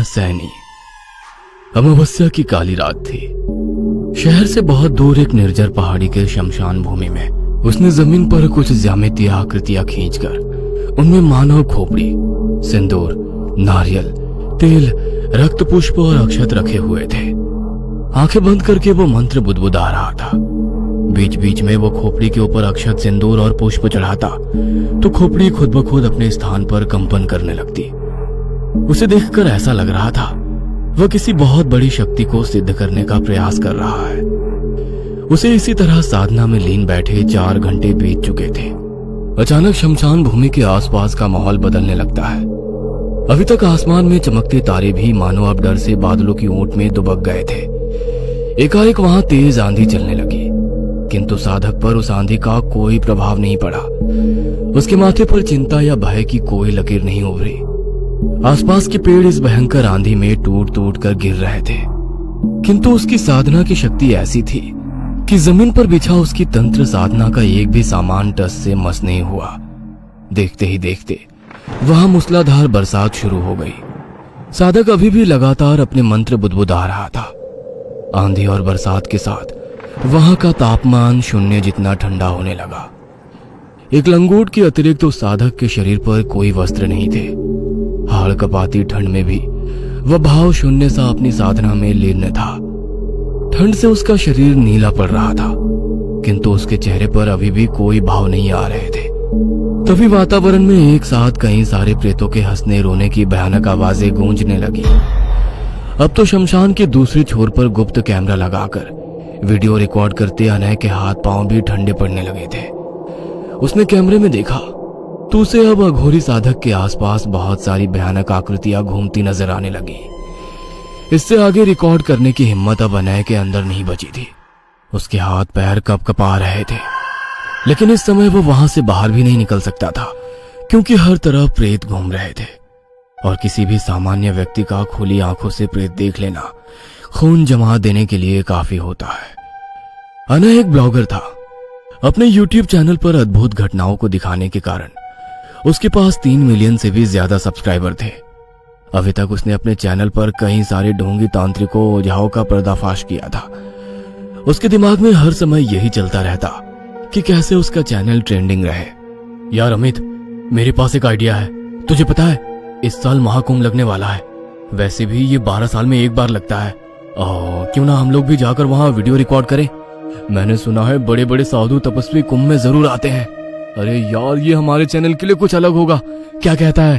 सैनी। अमावस्या की काली रात थी। शहर से बहुत दूर एक निर्जर पहाड़ी के शमशान भूमि में उसने जमीन पर कुछ ज्यामितीय आकृतियां खींचकर उनमें मानव खोपड़ी, सिंदूर, नारियल, तेल, रक्त पुष्प और अक्षत रखे हुए थे। आंखें बंद करके वो मंत्र बुदबुदा रहा था। बीच बीच में वो खोपड़ी के ऊपर अक्षत, सिंदूर और पुष्प चढ़ाता तो खोपड़ी खुद ब खुद अपने स्थान पर कंपन करने लगती। उसे देखकर ऐसा लग रहा था वह किसी बहुत बड़ी शक्ति को सिद्ध करने का प्रयास कर रहा है। उसे इसी तरह साधना में लीन बैठे 4 घंटे बीत चुके थे। अचानक शमशान भूमि के आसपास का माहौल बदलने लगता है। अभी तक आसमान में चमकते तारे भी मानो अब डर से बादलों की ओट में दुबक गए थे। एकाएक वहां तेज आंधी चलने लगी, किंतु साधक पर उस आंधी का कोई प्रभाव नहीं पड़ा। उसके माथे पर चिंता या भय की कोई लकीर नहीं उभरी। आसपास के पेड़ इस भयंकर आंधी में टूट टूट कर गिर रहे थे, किंतु उसकी साधना की शक्ति ऐसी थी कि जमीन पर बिछा उसकी तंत्र साधना का एक भी सामान टस से मस नहीं हुआ। देखते ही देखते वहां मूसलाधार बरसात शुरू हो गई। साधक अभी भी लगातार अपने मंत्र बुदबुदा रहा था। आंधी और बरसात के साथ वहां का तापमान 0 जितना ठंडा होने लगा। एक लंगोट के अतिरिक्त उस साधक के शरीर पर कोई वस्त्र नहीं थे। हाड़ कपाती ठंड में भी वह भाव शून्य सा अपनी साधना में लीन था। ठंड से उसका शरीर नीला पड़ रहा था, किंतु उसके चेहरे पर अभी भी कोई भाव नहीं आ रहे थे। तभी वातावरण में एक साथ कई सारे प्रेतों के हंसने रोने की भयानक आवाजें गूंजने लगी। अब तो शमशान के दूसरे छोर पर गुप्त कैमरा लगाकर वीडियो रिकॉर्ड करते अनय के हाथ पांव भी ठंडे पड़ने लगे थे। उसने कैमरे में देखा तो उसे अब अघोरी साधक के आसपास बहुत सारी भयानक आकृतियां घूमती नजर आने लगी। इससे आगे रिकॉर्ड करने की हिम्मत अब अनय के अंदर नहीं बची थी। उसके हाथ पैर कपकपा रहे थे, लेकिन इस समय वो वहां से बाहर भी नहीं निकल सकता था, क्योंकि हर तरफ प्रेत घूम रहे थे और किसी भी सामान्य व्यक्ति का खुली आंखों से प्रेत देख लेना खून जमा देने के लिए काफी होता है। अनय एक ब्लॉगर था। अपने YouTube चैनल पर अद्भुत घटनाओं को दिखाने के कारण उसके पास 3 मिलियन से भी ज्यादा सब्सक्राइबर थे। अभी तक उसने अपने चैनल पर कई सारे ढोंगी तांत्रिकों ओझाओं का पर्दाफाश किया था। उसके दिमाग में हर समय यही चलता रहता कि कैसे उसका चैनल ट्रेंडिंग रहे। यार अमित, मेरे पास एक आइडिया है। तुझे पता है इस साल महाकुंभ लगने वाला है। वैसे भी ये 12 साल में एक बार लगता है। क्यों ना हम लोग भी जाकर वहां वीडियो रिकॉर्ड करें। मैंने सुना है बड़े बड़े साधु तपस्वी कुंभ में जरूर आते हैं। अरे यार, ये हमारे चैनल के लिए कुछ अलग होगा। क्या कहता है?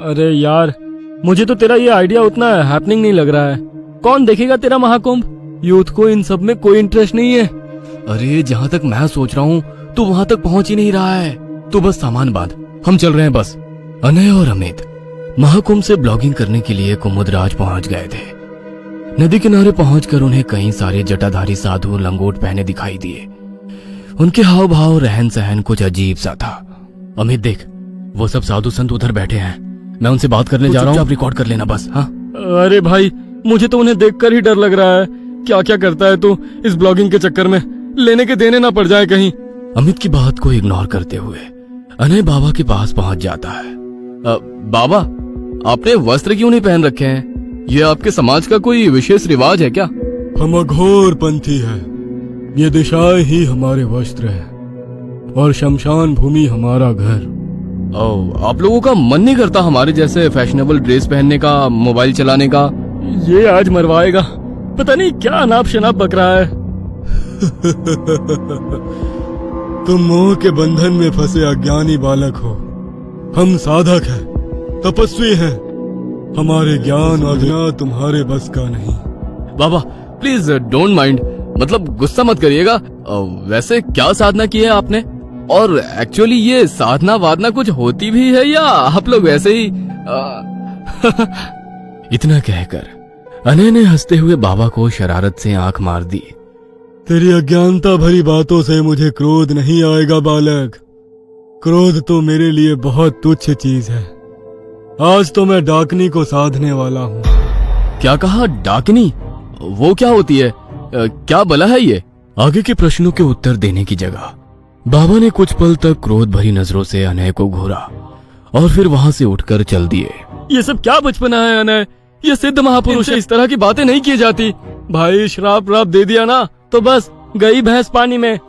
अरे यार, मुझे तो तेरा ये आइडिया उतना हैपनिंग नहीं लग रहा है। कौन देखेगा तेरा महाकुंभ? यूथ को इन सब में कोई इंटरेस्ट नहीं है। अरे जहां तक मैं सोच रहा हूँ तो वहां तक पहुंच ही नहीं रहा है। तो बस सामान बांध, हम चल रहे हैं बस। अनय और अमित महाकुंभ से ब्लॉगिंग करने के लिए कुमुदराज पहुंच गए थे। नदी किनारे पहुंचकर उन्हें कई सारे जटाधारी साधु लंगोट पहने दिखाई दिए। उनके हाव भाव, रहन सहन कुछ अजीब सा था। अमित देख, वो सब साधु संत उधर बैठे हैं। मैं उनसे बात करने जा रहा हूँ, आप रिकॉर्ड कर लेना बस। हाँ। अरे भाई, मुझे तो उन्हें देखकर ही डर लग रहा है। क्या क्या करता है तू इस ब्लॉगिंग के चक्कर में? लेने के देने ना पड़ जाए कहीं। अमित की बात को इग्नोर करते हुए अनय बाबा के पास पहुंच जाता है। बाबा, आपने वस्त्र क्यों नहीं पहन रखे हैं? ये आपके समाज का कोई विशेष रिवाज है क्या? हम अघोर पंथी है। ये दिशाएं ही हमारे वस्त्र है और शमशान भूमि हमारा घर। आप लोगों का मन नहीं करता हमारे जैसे फैशनेबल ड्रेस पहनने का, मोबाइल चलाने का? ये आज मरवाएगा। पता नहीं क्या अनाप शनाप बक रहा है। तुम मोह के बंधन में फंसे अज्ञानी बालक हो। हम साधक हैं, तपस्वी हैं। हमारे ज्ञान और ज्ञान तुम्हारे बस का नहीं। बाबा प्लीज डोंट माइंड, मतलब गुस्सा मत करिएगा। वैसे क्या साधना की है आपने? और एक्चुअली ये साधना वादना कुछ होती भी है या आप लोग वैसे ही? इतना कहकर अनय ने हंसते हुए बाबा को शरारत से आंख मार दी। तेरी अज्ञानता भरी बातों से मुझे क्रोध नहीं आएगा बालक। क्रोध तो मेरे लिए बहुत तुच्छ चीज है। आज तो मैं डाकनी को साधने वाला हूँ। क्या कहा? डाकनी? वो क्या होती है? क्या बला है ये? आगे के प्रश्नों के उत्तर देने की जगह बाबा ने कुछ पल तक क्रोध भरी नजरों से अनय को घूरा और फिर वहां से उठकर चल दिए। ये सब क्या बचपना है अनय? ये सिद्ध महापुरुष है, इस तरह की बातें नहीं की जाती। भाई श्राप राप दे दिया ना तो बस गई भैंस पानी में।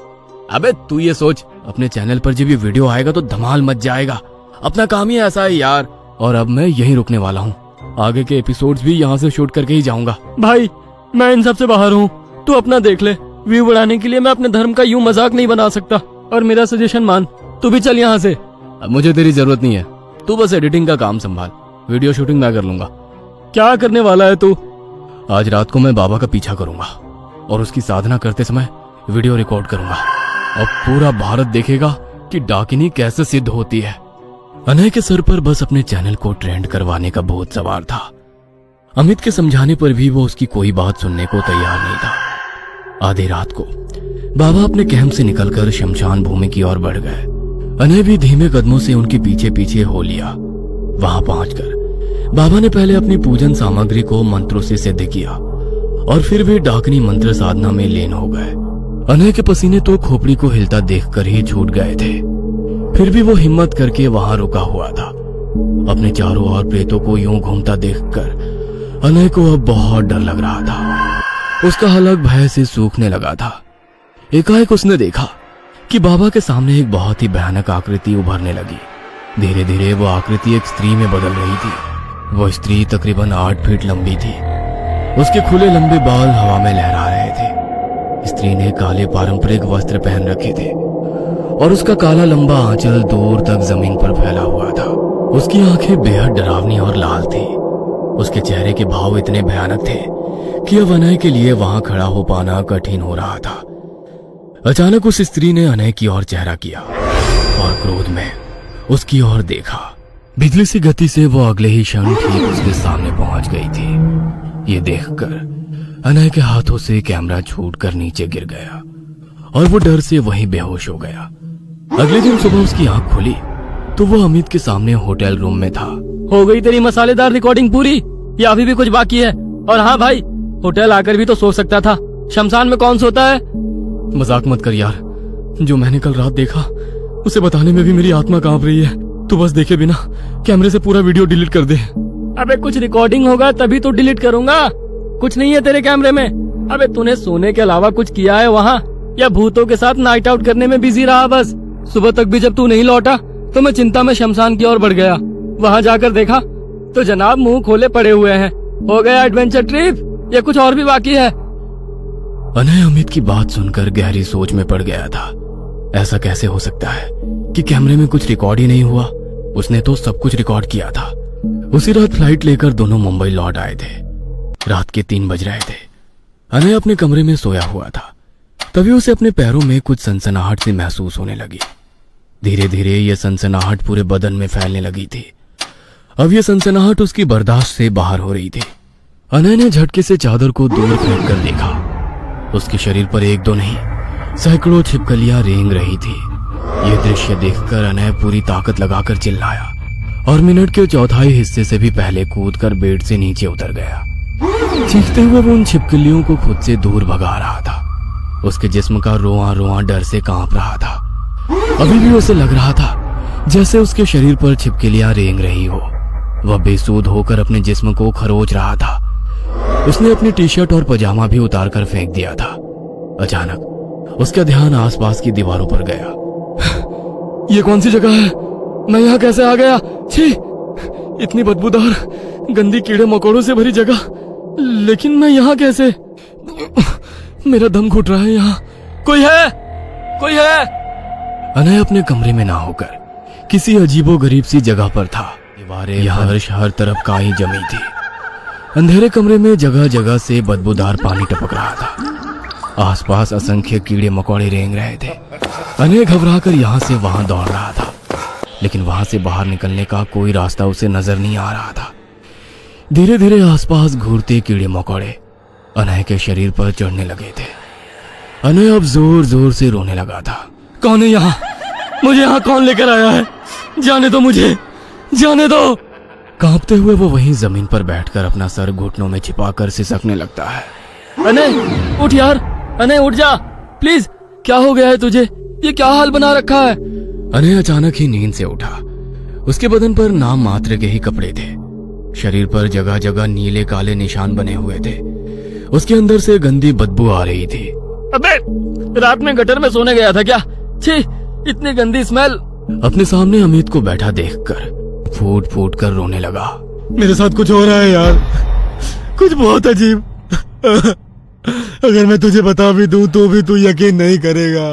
अबे तू ये सोच, अपने चैनल पर जब ये वीडियो आएगा तो धमाल मच जाएगा। अपना काम ही ऐसा है यार। और अब मैं यहीं रुकने वाला हूँ, आगे के एपिसोड्स भी यहाँ से शूट करके ही जाऊंगा। भाई मैं इन सब से बाहर हूँ, तू अपना देख ले। व्यू बढ़ाने के लिए मैं अपने धर्म का यूं मजाक नहीं बना सकता। और मेरा सजेशन मान, तू भी चल यहाँ से। अब मुझे तेरी जरूरत नहीं है, तू बस एडिटिंग का काम संभाल, वीडियो शूटिंग मैं कर लूंगा। क्या करने वाला है तू? आज रात को मैं बाबा का पीछा करूंगा और उसकी साधना करते समय वीडियो रिकॉर्ड करूंगा और पूरा भारत देखेगा कि डाकिनी कैसे सिद्ध होती है। अनय के सर पर बस अपने चैनल को ट्रेंड करवाने का भूत सवार था। अमित के समझाने पर भी वो उसकी कोई बात सुनने को तैयार नहीं था। आधी रात को बाबा अपने कैंप से निकलकर शमशान भूमि की ओर बढ़ गए। अनय भी धीमे कदमों से उनके पीछे पीछे हो लिया। वहां पहुंचकर बाबा ने पहले अपनी पूजन सामग्री को मंत्रों से सिद्ध किया और फिर वे डाकनी मंत्र साधना में लीन हो गए। अनय के पसीने तो खोपड़ी को हिलता देखकर ही छूट गए थे, फिर भी वो हिम्मत करके वहां रुका हुआ था। अपने चारों ओर प्रेतों को यूं घूमता देखकर अनय को अब बहुत डर लग रहा था। उसका हलक भय से सूखने लगा था। एकाएक उसने देखा कि बाबा के सामने एक बहुत ही भयानक आकृति उभरने लगी। धीरे धीरे वो आकृति एक स्त्री में बदल रही थी। वो स्त्री तकरीबन 8 फीट लंबी थी। उसके खुले लंबे बाल हवा में लहरा रहे थे। स्त्री ने काले पारंपरिक वस्त्र पहन रखे थे और उसका काला लंबा आंचल दूर तक जमीन पर फैला हुआ था। उसकी आंखें बेहद डरावनी और लाल थी। उसके चेहरे के भाव इतने भयानक थे कि अब अनय के लिए वहां खड़ा हो पाना कठिन हो रहा था। अचानक उस स्त्री ने अनय की ओर चेहरा किया और क्रोध में उसकी ओर देखा। बिजली सी गति से वो अगले ही क्षण ठीक उसके सामने पहुंच गई थी। ये देखकर अनय के हाथों से कैमरा छूटकर नीचे गिर गया और वो डर से वहीं बेहोश हो गया। अगले दिन सुबह उसकी आंख खुली तो वो अमित के सामने होटल रूम में था। हो गई तेरी मसालेदार रिकॉर्डिंग पूरी या अभी भी कुछ बाकी है? और हाँ भाई, होटल आकर भी तो सो सकता था, शमशान में कौन सोता है? मजाक मत कर यार, जो मैंने कल रात देखा उसे बताने में भी मेरी आत्मा कांप रही है। तू बस देखे बिना कैमरे से पूरा वीडियो डिलीट कर दे। अबे कुछ रिकॉर्डिंग होगा तभी तो डिलीट करूंगा, कुछ नहीं है तेरे कैमरे में। अबे तूने सोने के अलावा कुछ किया है वहाँ या भूतों के साथ नाइट आउट करने में बिजी रहा? बस सुबह तक भी जब तू नहीं लौटा तो मैं चिंता में शमशान की ओर बढ़ गया। वहाँ जाकर देखा तो जनाब मुंह खोले पड़े हुए हैं। हो गया एडवेंचर ट्रिप या कुछ और भी बाकी है? अनय अमित की बात सुनकर गहरी सोच में पड़ गया था। ऐसा कैसे हो सकता है कि कैमरे में कुछ रिकॉर्ड ही नहीं हुआ? उसने तो सब कुछ रिकॉर्ड किया था। उसी रात फ्लाइट लेकर दोनों मुंबई लौट आए थे। रात के 3 बज रहे थे। अनय अपने कमरे में सोया हुआ था। तभी उसे अपने पैरों में कुछ सनसनाहट सी महसूस होने लगी। धीरे धीरे यह सनसनाहट पूरे बदन में फैलने लगी थी। अब यह सनसनाहट उसकी बर्दाश्त से बाहर हो रही थी। अनय ने झटके से चादर को दूर फेंक कर देखा। उसके शरीर पर 1-2 नहीं, सैकड़ों छिपकलियां रेंग रही थी। यह दृश्य देखकर अनय पूरी ताकत लगाकर चिल्लाया और मिनट के चौथाई हिस्से से भी पहले कूदकर बेड से नीचे उतर गया। चीखते हुए वो उन छिपकलियों को खुद से दूर भगा रहा था। उसके जिस्म का रोआ रोआ डर से कांप रहा था। अभी भी उसे लग रहा था जैसे उसके शरीर पर छिपकलियां रेंग रही हो। वह बेसूध होकर अपने जिस्म को खरोच रहा था। उसने अपनी टी-शर्ट और पजामा भी उतार कर फेंक दिया था। अचानक उसका ध्यान आसपास की दीवारों पर गया। ये कौन सी जगह है? मैं यहाँ कैसे आ गया? छी, इतनी बदबूदार गंदी कीड़े मकोड़ों से भरी जगह, लेकिन मैं यहाँ कैसे? मेरा दम घुट रहा है। यहाँ कोई है? कोई है? अनय अपने कमरे में ना होकर किसी अजीबोगरीब सी जगह पर था। दीवारें हर तरफ काई जमी थी। अंधेरे कमरे में जगह जगह से बदबूदार पानी टपक रहा था। आसपास असंख्य कीड़े मकोड़े रेंग रहे थे। अनय घबराकर यहाँ से वहां दौड़ रहा था, लेकिन वहां से बाहर निकलने का कोई रास्ता उसे नजर नहीं आ रहा था। धीरे धीरे आसपास घूरते कीड़े मकोड़े अनय के शरीर पर चढ़ने लगे थे। अनय अब जोर जोर से रोने लगा था। कौन है यहाँ? मुझे यहाँ कौन लेकर आया है? जाने दो मुझे, जाने दो। कांपते हुए वो वहीं जमीन पर बैठकर अपना सर घुटनों में छिपाकर सिसकने लगता है। अनय उठ यार, अनय उठ जा प्लीज। क्या हो गया है तुझे? ये क्या हाल बना रखा है? अनय अचानक ही नींद से उठा। उसके बदन पर नाम मात्र के ही कपड़े थे। शरीर पर जगह जगह नीले काले निशान बने हुए थे। उसके अंदर से गंदी बदबू आ रही थी। अबे रात में गटर में सोने गया था क्या? छी, इतनी गंदी स्मेल। अपने सामने अमित को बैठा देखकर फूट फूट कर रोने लगा। मेरे साथ कुछ हो रहा है यार, कुछ बहुत अजीब। अगर मैं तुझे बता भी दूं तो भी तू यकीन नहीं करेगा।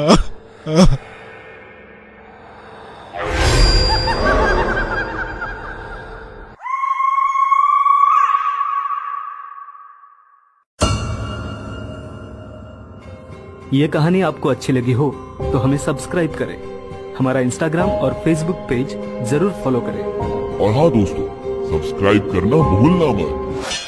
ये कहानी आपको अच्छी लगी हो तो हमें सब्सक्राइब करें, हमारा इंस्टाग्राम और फेसबुक पेज जरूर फॉलो करें। और हाँ दोस्तों, सब्सक्राइब करना भूलना मत।